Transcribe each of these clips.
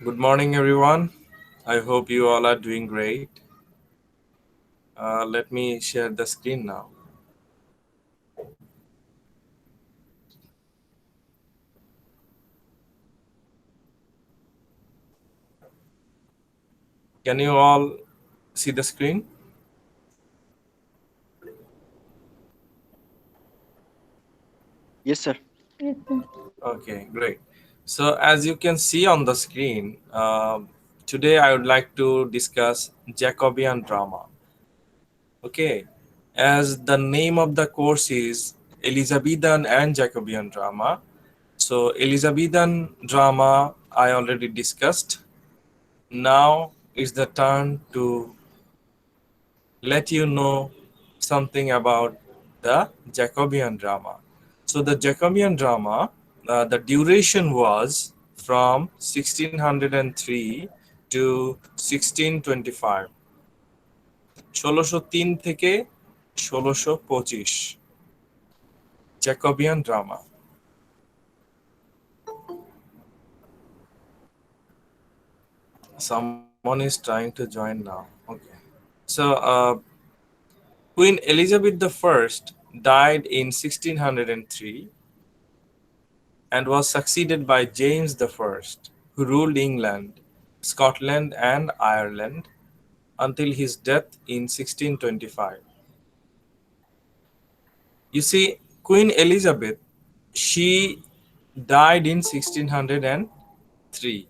Good morning, everyone. I hope you all are doing great. Let me share the screen now. Can you all see the screen? Yes, sir. Yes, sir. Okay, great. So, as you can see on the screen, today I would like to discuss Jacobean drama. Okay, as the name of the course is Elizabethan and Jacobean drama. So, Elizabethan drama I already discussed. Now is the turn to let you know something about the Jacobean drama. So the Jacobean drama, the duration was from 1603 to 1625. 1603 থেকে 1625 Jacobean drama. Someone is trying to join now. Okay. So Queen Elizabeth I died in 1603 and was succeeded by James I, who ruled England, Scotland, and Ireland until his death in 1625. You see, Queen Elizabeth, she died in 1603.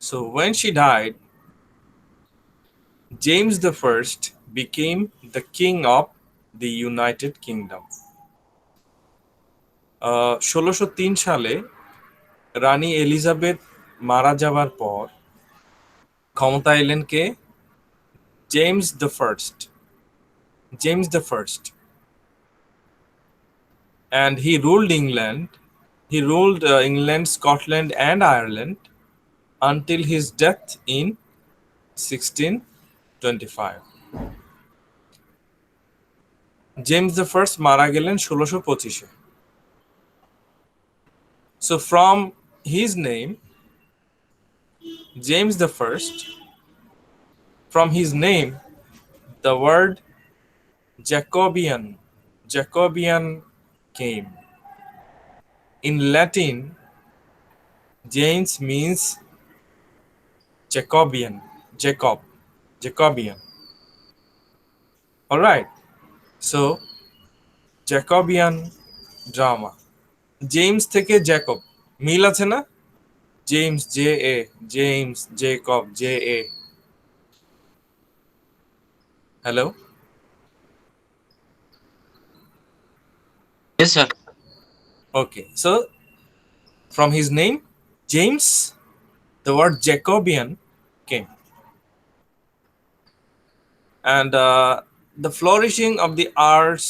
So when she died, James I became the king of the United Kingdom. 1603 সালে রানী Elizabeth মারা যাবার পর ক্ষমতা এলেন কে? James the First. James the First, and he ruled England. He ruled England, Scotland, and Ireland until his death in 1625. James the First মারা গেলেন 1625-এ। So from his name, James the First, from his name, the word Jacobean came. In Latin, James means Jacobean, Jacobean. All right. So Jacobean drama, James থেকে Jacob মিল আছে না? James J A, James Jacob J A. Hello? Yes, sir. Okay, so from his name James, the word Jacobean came, and the flourishing of the arts,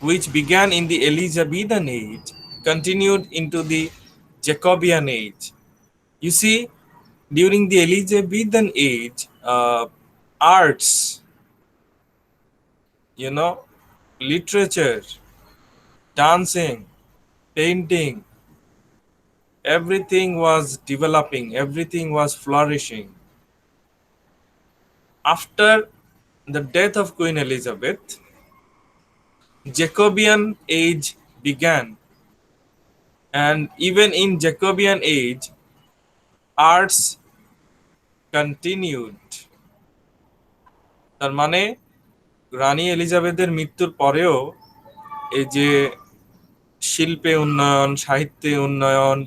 which began in the Elizabethan age, continued into the Jacobean age. You see, during the Elizabethan age, arts, you know, literature, dancing, painting, everything was developing, everything was flourishing. After the death of Queen Elizabeth, Jacobean age began, and even in Jacobean age, arts continued. তার মানে রানী এলিজাবেথের মৃত্যুর পরেও এই যে শিল্পে উন্নয়ন, সাহিত্যে উন্নয়ন,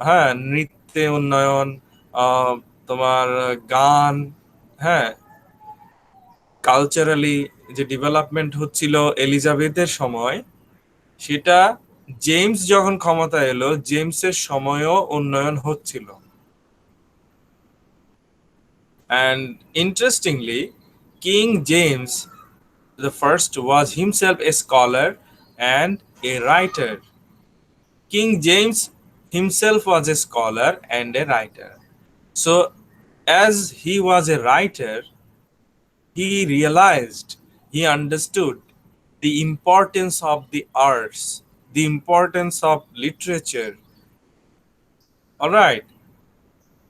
হ্যাঁ, নৃত্যে উন্নয়ন, তোমার গান, হ্যাঁ, কালচারালি যে ডেভেলপমেন্ট হচ্ছিল এলিজাবেথের সময়, সেটা জেমস যখন ক্ষমতা এলো, জেমসের সময়ও উন্নয়ন হচ্ছিল। And interestingly, King James the First was himself a scholar and a writer. King James himself was a scholar and a writer. So, as he was a writer, he realized, he understood the importance of the arts, the importance of literature, alright,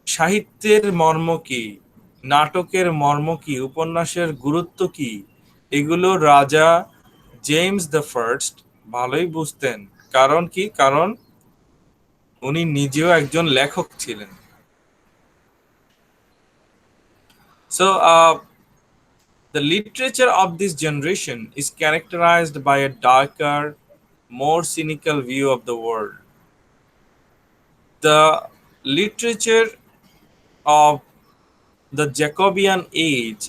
সাহিত্যের মর্ম কি, নাটকের মর্ম কি, উপন্যাসের গুরুত্ব কি, এগুলো রাজা জেমস দ্য ফার্স্ট ভালোই বুঝতেন। কারণ কি? কারণ উনি নিজেও একজন লেখক ছিলেন। So the literature of this generation is characterized by a darker, more cynical view of the world. The literature of the Jacobean age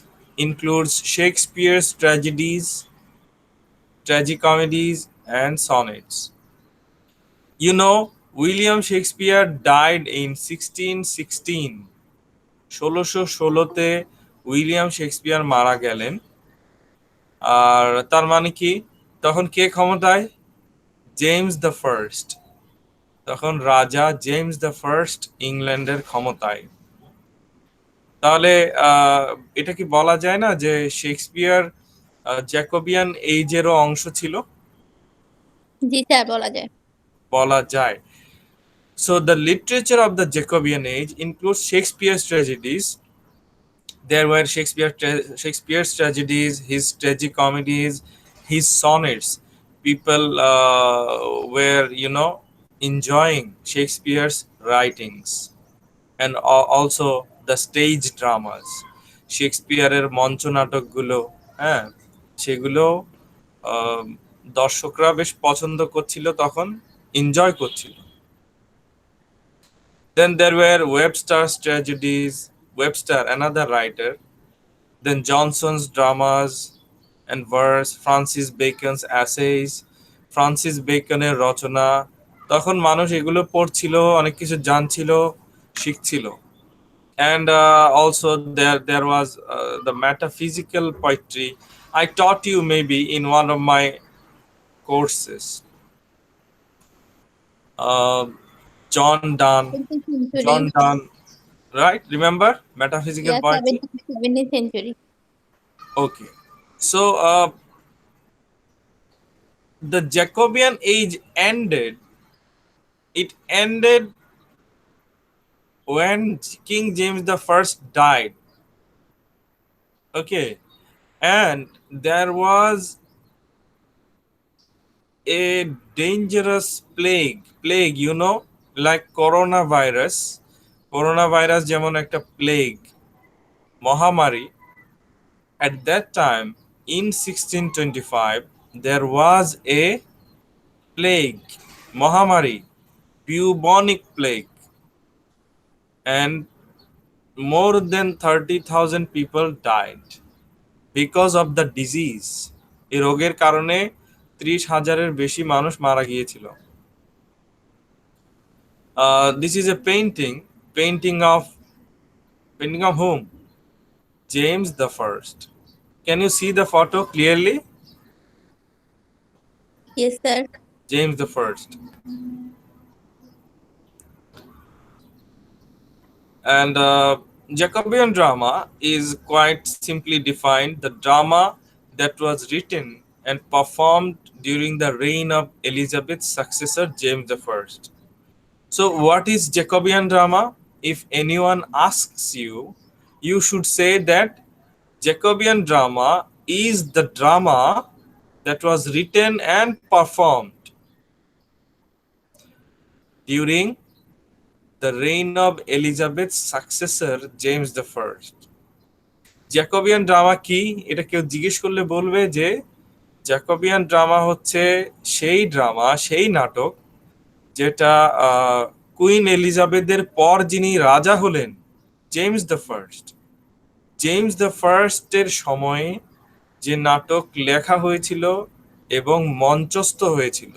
includes Shakespeare's tragedies, tragicomedies, and sonnets. You know, William Shakespeare died in 1616. 1616-তে William Shakespeare মারা গেলেন। আর তার মানে কি? তখন কে ক্ষমতায়? James the First. তখন রাজা জেমস দ্য ফার্স্ট ইংল্যান্ডের ক্ষমতায়। তাহলে এটা কি বলা যায় না যে শেক্সপিয়ার জ্যাকোবিয়ান এইজেরও অংশ ছিল? জি স্যার, বলা যায়। বলা যায়। So the literature of the Jacobean age includes Shakespeare's tragedies. There were Shakespeare's tragedies, his tragicomedies, his sonnets. People were, enjoying Shakespeare's writings, and also the stage dramas. শেক্সপিয়ারের মঞ্চ নাটকগুলো, হ্যাঁ, সেগুলো আহ, দর্শকরা বেশ পছন্দ করছিল, তখন এনজয় করছিল। Then there were Webster's tragedies, Webster, another writer. Then Johnson's dramas and verse, Francis Bacon's essays, Francis বেকনের রচনা। তখন মানুষ এগুলো পড়ছিল, অনেক কিছু জানছিল, শিখছিল। And also there was the metaphysical poetry. I taught you maybe in one of my courses. Uh, John Donne, John Donne, right? Remember metaphysical poetry? 17th century. Okay. So the Jacobean age ended. It ended when King James the First died. Okay, and there was a dangerous plague, like coronavirus যেমন একটা plague, মহামারী। At that time in 1625 there was a plague, মহামারী, bubonic plague, and more than 30,000 people died because of the disease. এই রোগের কারণে 30,000-এর বেশি মানুষ মারা গিয়েছিল। This is a painting of whom? James the First. Can you see the photo clearly? Yes sir. James the First. And Jacobean drama is quite simply defined the drama that was written and performed during the reign of Elizabeth's successor James the First. So what is Jacobean drama? If anyone asks you, you should say that Jacobean drama is the drama that was written and performed during the reign of Elizabeth's successor James the First. Jacobian drama কি? এটা কেউ জিজ্ঞেস করলে বলবে যে Jacobian drama হচ্ছে সেই নাটক যেটা কুইন এলিজাবেথের পর যিনি রাজা হলেন, জেমস দ্য ফার্স্টের সময়ে যে নাটক লেখা হয়েছিল এবং মঞ্চস্থ হয়েছিল,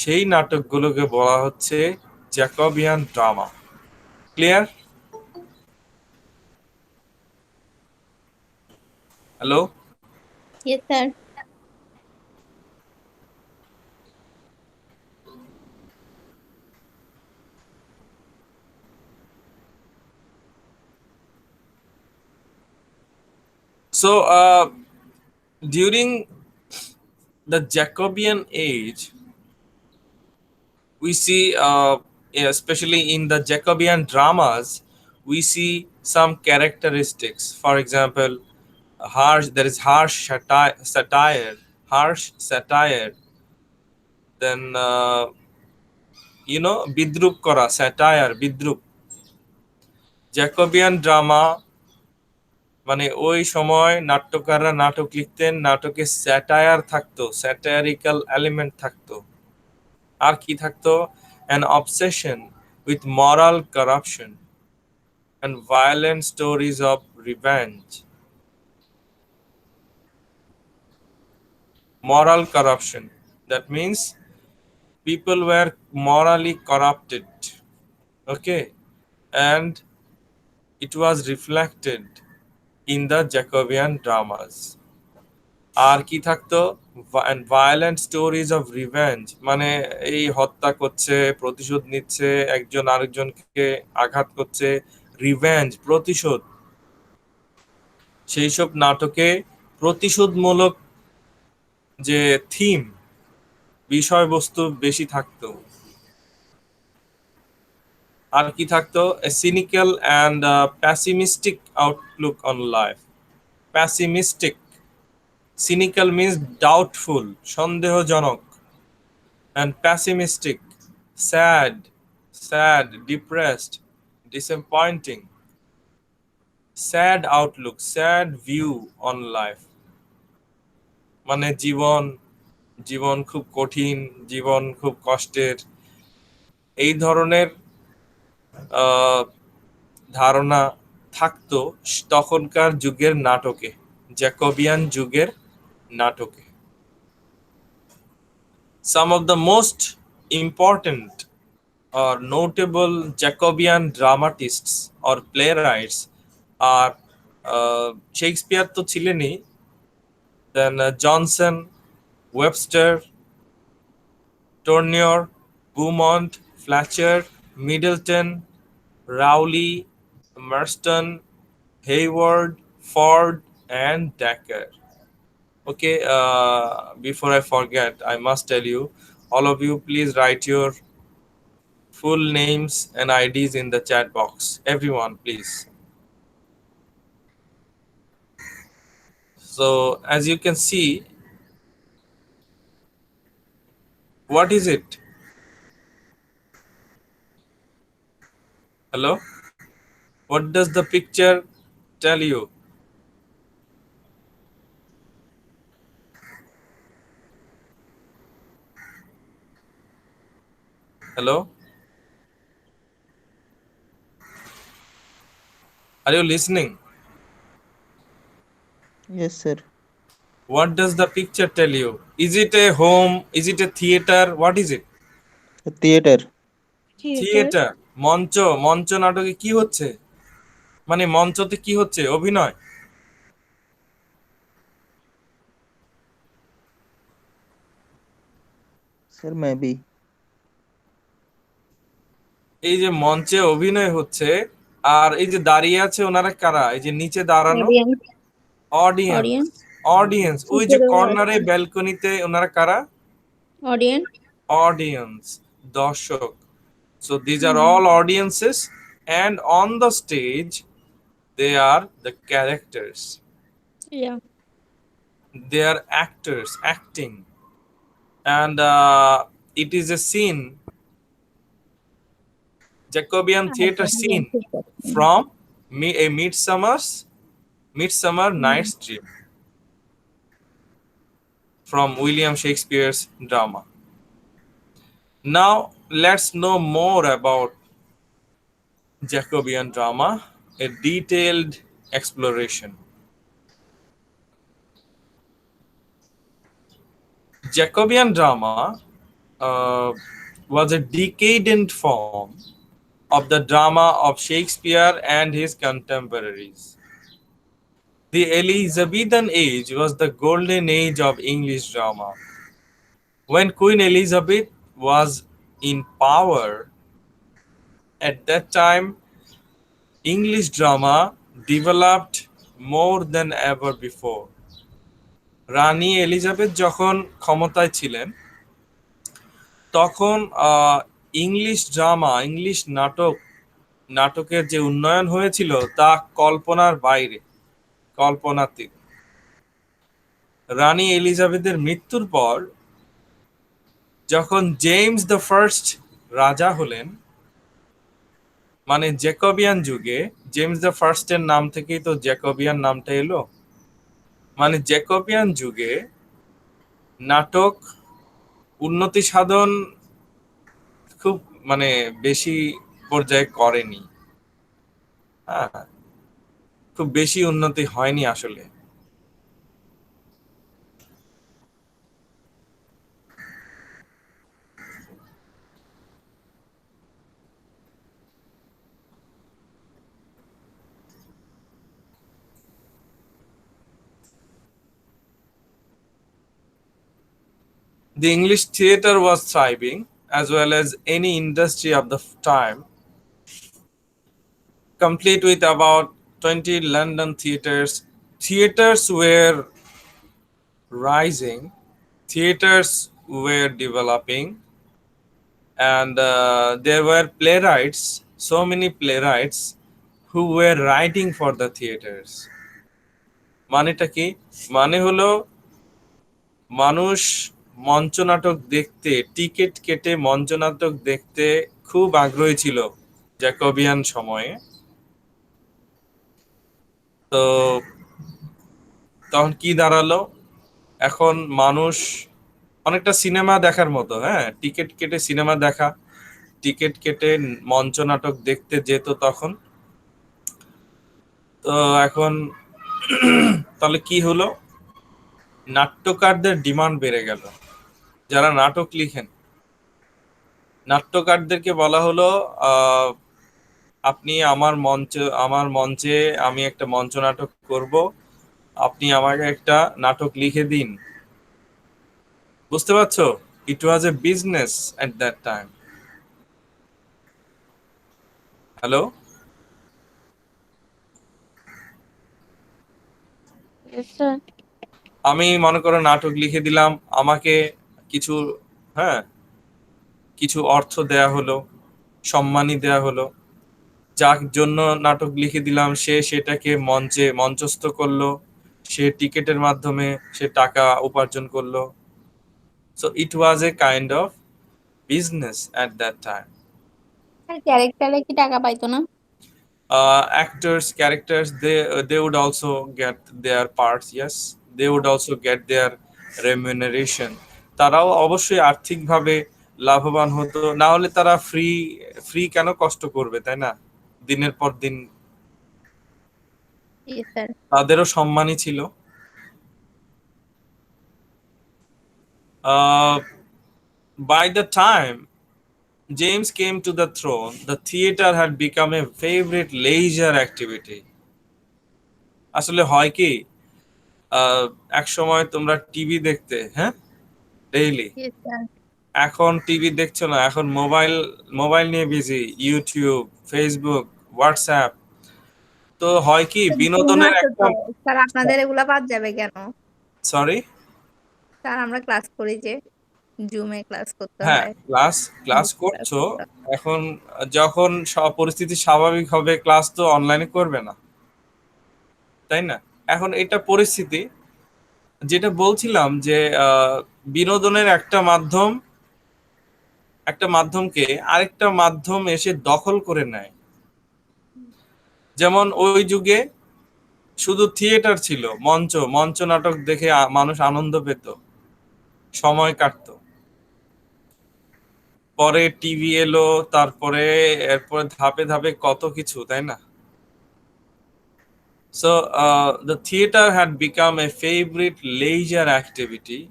সেই নাটকগুলোকে বলা হচ্ছে Jacobian drama. Clear? Hello? Yes sir. So during the Jacobean age, we see especially in the Jacobean dramas, we see some characteristics. For example, there is harsh satire. Then bidrup kora, satire, bidrup. Jacobian drama মানে ওই সময় নাট্যকাররা নাটক লিখতেন, নাটকে satire থাকতো, স্যাটায়ারিক্যাল element থাকতো। আর কি থাকতো? An obsession with moral corruption and violent stories of revenge. Moral corruption, that means people were morally corrupted, okay, and it was reflected in the Jacobean dramas. আর কি থাকতো? ভায়োলেন্ট স্টোরিজ অফ রিভেঞ্জ, মানে এই হত্যা করছে, প্রতিশোধ নিচ্ছে, একজন আরেকজনকে আঘাত করছে, রিভেঞ্জ, প্রতিশোধ। সেই সব নাটকে প্রতিশোধমূলক যে থিম, বিষয়বস্তু বেশি থাকতো। আর কি থাকতো? A cynical and pessimistic outlook on life. Pessimistic, cynical means doubtful, সন্দেহজনক, and pessimistic, sad, depressed, disappointing, sad outlook, sad view on life, মানে জীবন খুব কঠিন, জীবন খুব কষ্টের, এই ধরনের ধারণা থাকতো তখনকার যুগের নাটকে, জ্যাকোবিয়ান যুগের নাটকে। Some of the most important or notable Jacobean dramatists or playwrights are Shakespeare তো ছিলেনই, then Johnson, Webster, Turner, Beaumont, Fletcher, Middleton, Rowley, Marston, Hayward, Ford, and Dekker. Okay, before I forget, I must tell you, all of you, please write your full names and IDs in the chat box. Everyone, please. So, as you can see, what is it? Hello? What does the picture tell you? Hello? Are you listening? Yes, sir. What does the picture tell you? Is it a home? Is it a theater? What is it? A theater. Theatre, মঞ্চ নাটকে কি হচ্ছে? মানে মঞ্চতে কি হচ্ছে? অভিনয়। Sir, maybe. এই যে মঞ্চে অভিনয় হচ্ছে, আর এই যে দাঁড়িয়ে আছে ওনারা কারা? এই যে নিচে দাঁড়ানো অডিয়েন্স, অডিয়েন্স। ওই যে কর্নারে ব্যালকনিতে ওনারা কারা? অডিয়েন্স, দর্শক। So these are all audiences, and on the stage they are the characters. Yeah. They are actors acting, and it is a scene, Jacobean theater scene from a Midsummer Night's Dream from William Shakespeare's drama. Now let's know more about Jacobean drama, a detailed exploration. Jacobean drama was a decadent form of the drama of Shakespeare and his contemporaries. The Elizabethan age was the golden age of English drama. When Queen Elizabeth was in power, at that time, English drama developed more than ever before. Rani Elizabeth যখন ক্ষমতায় ছিলেন, তখন English drama, English নাটকের যে উন্নয়ন হয়েছিল তা কল্পনার বাইরে, কল্পনাতীত। রানী এলিজাবেথের মৃত্যুর পর যখন জেমস দ্য ফার্স্ট রাজা হলেন, মানে জ্যাকবিয়ান যুগে, জেমস দ্য ফার্স্টের নাম থেকেই তো জ্যাকবিয়ান নামটা এলো। মানে জ্যাকবিয়ান যুগে নাটক উন্নতি সাধন খুব মানে বেশি পর্যায়ে করেনি। হ্যাঁ, খুব বেশি উন্নতি হয়নি আসলে। The English theatre was thriving, as well as any industry of the time, complete with about 20 London theatres. Theatres were rising, theatres were developing, and there were playwrights, so many playwrights who were writing for the theatres. মানেটা কি? মানে হলো মানুষ মঞ্চনাটক দেখতে, ticket কেটে মঞ্চনাটক দেখতে খুব আগ্রহী ছিল জ্যাকবিয়ান সময়ে। তো তখন কি দাঁড়ালো, এখন মানুষ অনেকটা সিনেমা দেখার মতো, হ্যাঁ, টিকিট কেটে সিনেমা দেখা, টিকিট কেটে মঞ্চনাটক দেখতে যেত তখন। তো এখন তাহলে কি হলো, নাট্যকারদের ডিমান্ড বেড়ে গেল। যারা নাটক লিখেন, নাট্যকারদেরকে বলা হলো, আপনি আমার মঞ্চে আমি একটা মঞ্চ নাটক করব, আপনি আমাকে একটা নাটক লিখে দিন। বুঝতে পারছো? It was a business at that time. Hello, Yes, sir. আমি মনে করো নাটক লিখে দিলাম, আমাকে কিছু, হ্যাঁ, কিছু অর্থ দেয়া হলো, সম্মানী দেয়া হলো। যার জন্য নাটক লিখে দিলাম সে সেটাকে মঞ্চস্থ করলো, সে টিকেটের মাধ্যমে সে টাকা উপার্জন করলো। So it was a kind of business at that time. আর ক্যারেক্টারে কি টাকা পাইতো না? Actors, characters, they would also get their parts. Yes, they would also get their remuneration. তারাও অবশ্যই আর্থিকভাবে লাভবান হতো, না হলে তারা ফ্রি কেন কষ্ট করবে, তাই না? দিনের পর দিন Yes, sir. তাদেরও সম্মানই ছিল। Uh, by the time James came to the throne, the theater had become a favorite leisure activity. আসলে হয় কি, এক সময় তোমরা টিভি দেখতে, হ্যাঁ, ডেইলি। Yes, sir. এখন টিভি দেখছো না, এখন মোবাইল নিয়ে বিজি, ইউটিউব, ফেসবুক, হোয়াটসঅ্যাপ। তো হয় কি, জুম বিনোদনের আছে একটা, তো স্যার, আপনাদের এগুলা বাদ যাবে কেন? সরি, স্যার আমরা ক্লাস করি যে জুমে ক্লাস করতে হ্যাঁ, হয়, ক্লাস ক্লাস করছো। করতে হয়। এখন যখন সব পরিস্থিতি স্বাভাবিক হবে, ক্লাস তো অনলাইনে করবে না, তাই না? এখন এটা পরিস্থিতি, যেটা বলছিলাম যে বিনোদনের একটা মাধ্যমকে আরেকটা মাধ্যম এসে দখল করে নেয়। যেমন ওই যুগে শুধু থিয়েটার ছিল, মঞ্চ নাটক দেখে মানুষ আনন্দ পেত, সময় কাটতো। পরে টিভি এলো, তারপরে এরপরে ধাপে ধাপে কত কিছু, তাই না? So the theater had become a favorite leisure activity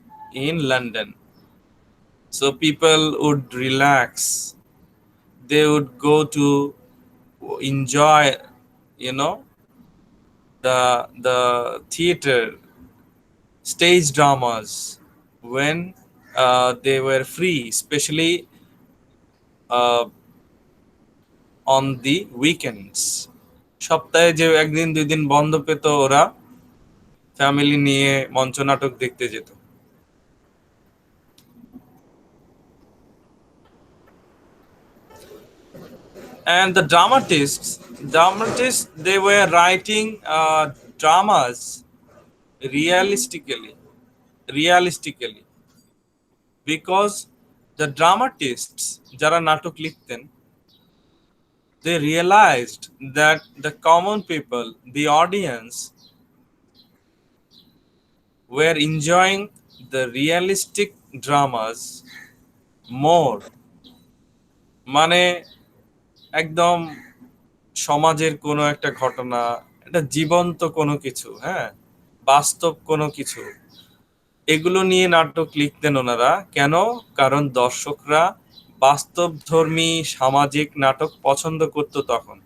in London. So people would relax, they would go to enjoy, you know, the theater, stage dramas, when they were free, especially uh, on the weekends. সপ্তাহে যে একদিন দুই দিন বন্ধ পেত, ওরা family নিয়ে মঞ্চ নাটক দেখতে যেত। And the dramatists, they were writing dramas realistically, because the dramatists যারা নাটক লিখতেন, they realized that the common people, the audience, were enjoying the realistic dramas more. মানে একদম সমাজের কোনো একটা ঘটনা, এটা জীবন্ত কোনো কিছু, হ্যাঁ, বাস্তব কোনো কিছু, এগুলো নিয়ে নাটক লিখতেন ওনারা। কেন? কারণ দর্শকরা বাস্তবধর্মী সামাজিক নাটক পছন্দ করত তখন।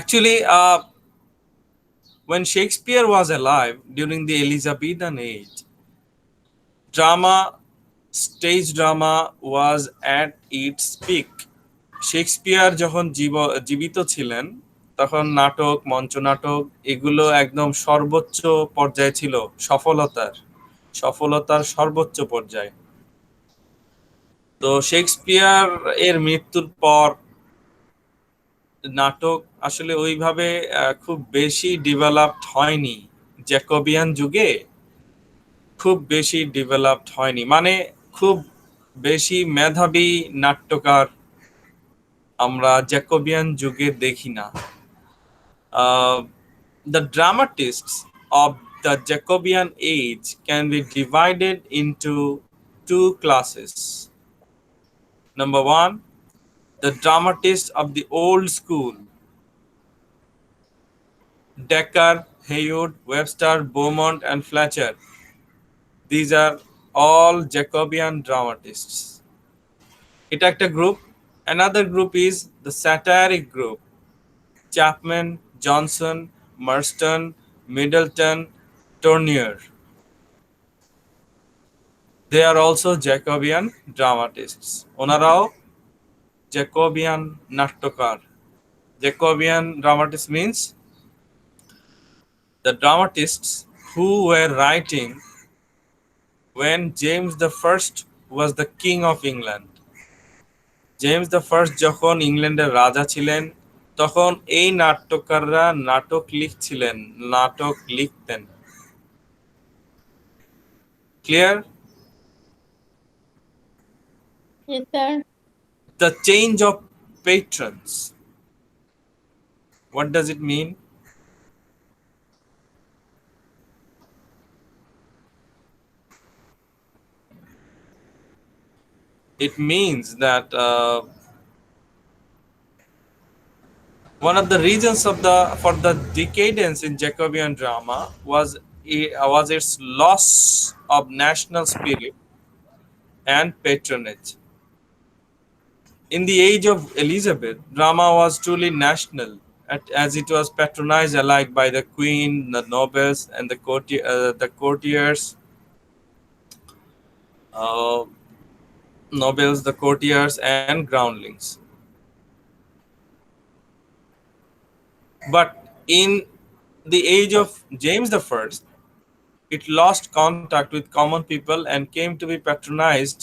Actually, when Shakespeare was alive during the Elizabethan age, stage drama was at its peak. Shakespeare যখন জীবিত ছিলেন, তখন নাটক, মঞ্চনাটক এগুলো একদম সর্বোচ্চ পর্যায়ে ছিল, সফলতার সর্বোচ্চ পর্যায়ে। তো শেক্সপিয়ার এর মৃত্যুর পর নাটক আসলে ওইভাবে খুব বেশি ডেভেলপড হয়নি। জ্যাকবিয়ান যুগে খুব বেশি ডেভেলপড হয়নি, মানে খুব বেশি মেধাবী নাট্যকার আমরা জ্যাকবিয়ান যুগে দেখি না। The dramatists of the Jacobean age can be divided into two classes. Number one, the dramatists of the old school: Dekker, Heywood, Webster, Beaumont, and Fletcher. These are all Jacobean dramatists. It একটা group. Another group is the satiric group: Chapman, Johnson, Marston, Middleton, Tournier. They are also Jacobean dramatists. ওনারাও Jacobean নাট্যকার। Jacobean dramatists means the dramatists who were writing when James the First was the king of England. James the first যখন ইংল্যান্ডের রাজা ছিলেন, তখন এই নাট্যকাররা নাটক লিখতেন। Clear? Yes, sir. The change of patrons. What does it mean? It means that one of the reasons for the decadence in Jacobean drama was its loss of national spirit and patronage. In the age of Elizabeth, drama was truly national, as it was patronized alike by the queen, the nobles, and the courtiers. Nobles, the courtiers, and groundlings. But in the age of James the First, it lost contact with common people and came to be patronized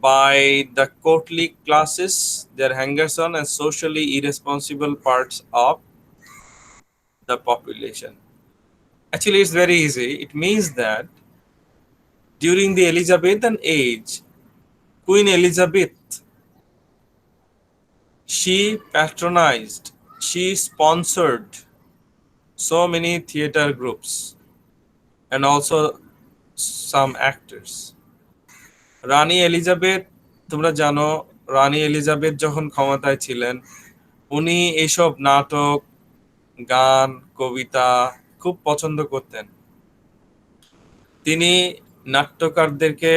by the courtly classes, their hangers-on, and socially irresponsible parts of the population. Actually, it's very easy. It means that during the Elizabethan age, Queen Elizabeth, she patronized, she sponsored so many theater groups and also some actors. Rani Elizabeth, তোমরা জানো, রানী Elizabeth যখন ক্ষমতায় ছিলেন, উনি এইসব নাটক, গান, কবিতা খুব পছন্দ করতেন। তিনি নাট্যকারদেরকে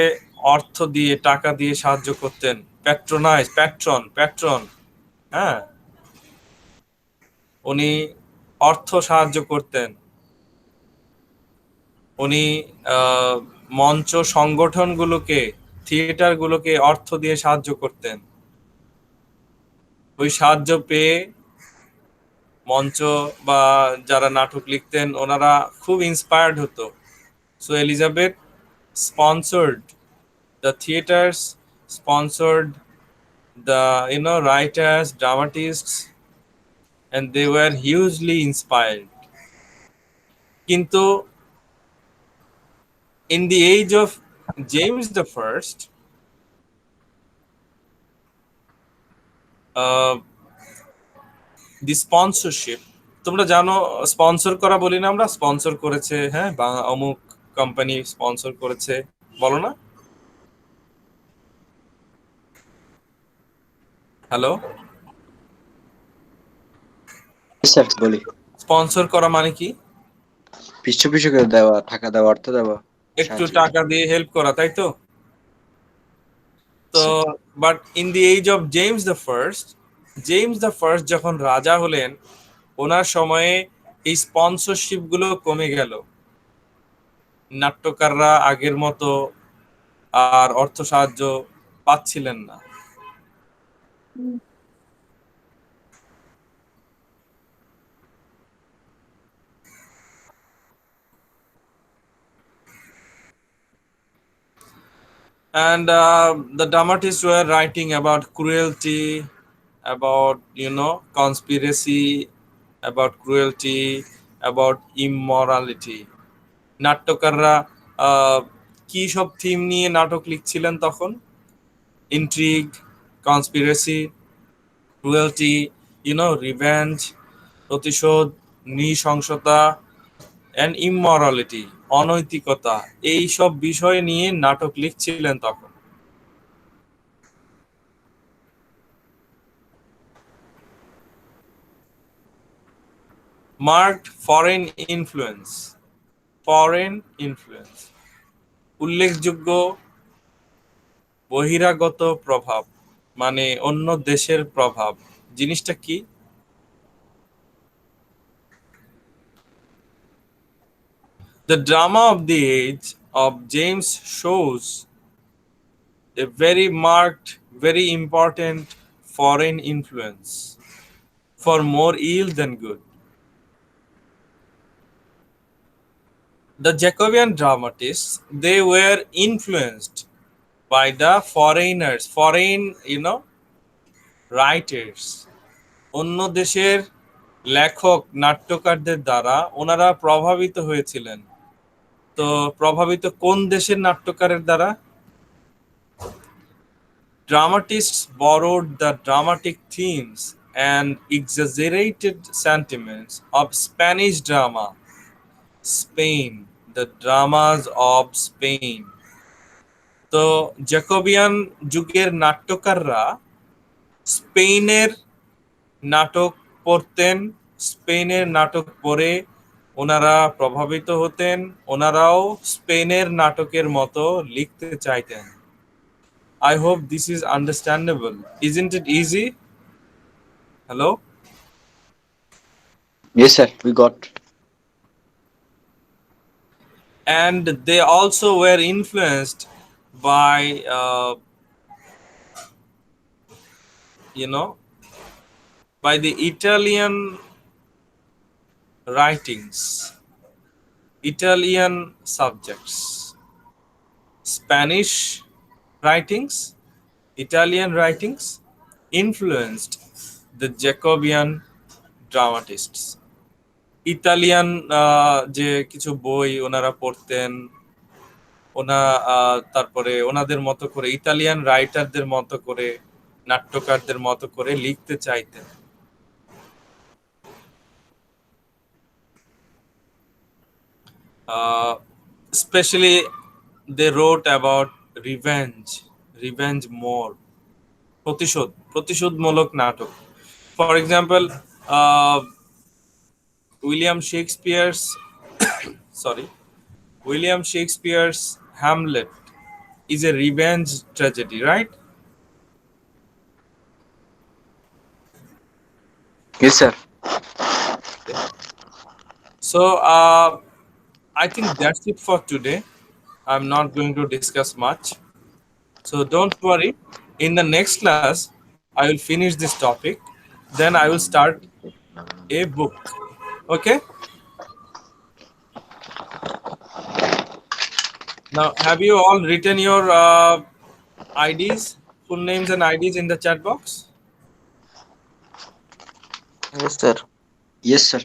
অর্থ দিয়ে, টাকা দিয়ে সাহায্য করতেন। প্যাট্রন, হ্যাঁ, উনি অর্থ সাহায্য করতেন। উনি মঞ্চ সংগঠনগুলোকে থিয়েটার গুলোকে অর্থ দিয়ে সাহায্য করতেন। ওই সাহায্য পেয়ে মঞ্চ বা যারা নাটক লিখতেন ওনারা খুব ইন্সপায়ার্ড হতো। So Elizabeth sponsored the theaters, sponsored the writers, dramatists, and they were hugely inspired. Kintu in the age of James the First, the sponsorship, তোমরা জানো স্পন্সর করা বলি না আমরা, স্পন্সর করেছে, হ্যাঁ, অমুক কোম্পানি স্পন্সর করেছে, বলো না? হ্যালো, স্যার বলি। স্পন্সর করা মানে কি? পিছু পিছু করে দেওয়া, টাকা দেওয়া, অর্থ দেওয়া, একটু সাহায্য। টাকা দিয়ে হেল্প করা, তাই তো? তো but in the age of James the first যখন রাজা হলেন, ওনার সময়ে এই স্পন্সরশিপ গুলো কমে গেল। নাট্যকাররা আগের মতো আর অর্থ সাহায্য পাচ্ছিলেন না। And the dramatists were writing about cruelty, about conspiracy, about cruelty, about immorality. নাট্যকাররা কি সব থিম নিয়ে নাটক লিখছিলেন তখন? ইন্ট্রিগ, কনস্পিরেসি, ক্রুয়েলটি, রিভেঞ্জ, প্রতিশোধ, নৃশংসতা, অ্যান্ড ইমমরালিটি, অনৈতিকতা, এই সব বিষয় নিয়ে নাটক লিখছিলেন তখন। মার্কড ফরেন ইনফ্লুয়েন্স, উল্লেখযোগ্য বহিরাগত প্রভাব, মানে অন্য দেশের প্রভাব। জিনিসটা কি? The drama of the age of James shows a very marked, very important foreign influence for more ill than good. The Jacobean dramatists, they were influenced by the foreigners, foreign, writers. অন্য দেশের লেখক নাট্যকারদের দ্বারা ওনারা প্রভাবিত হয়েছিলেন। তো প্রভাবিত কোন দেশের নাট্যকারের দ্বারা? Dramatists borrowed the dramatic themes and exaggerated sentiments of Spanish drama, Spain, the dramas of Spain. তো জ্যাকোবিয়ান যুগের নাট্যকাররা স্পেনের নাটক পড়তেন, স্পেনের নাটক পড়ে ওনারা প্রভাবিত হতেন, ওনারাও স্পেনের নাটকের মতো লিখতে চাইতেন। I hope this is understandable. Isn't it easy? Hello? Yes, sir, we got. And they also were influenced by, by the Italian writings, Italian subjects, Spanish writings, Italian writings influenced the Jacobean dramatists. Italian যে কিছু বই ওনারা পড়তেন, তারপরে ওনাদের মতো করে Italian রাইটারদের মতো করে, নাট্যকারদের মতো করে লিখতে চাইতেন। Especially they wrote about revenge more, প্রতিশোধমূলক নাটক। For example, William Shakespeare's Hamlet is a revenge tragedy, right? Yes, sir. So I think that's it for today. I'm not going to discuss much. So don't worry. In the next class, I will finish this topic. Then I will start a book. Okay. Now, have you all written your IDs, full names and IDs in the chat box? Yes, sir. Yes, sir.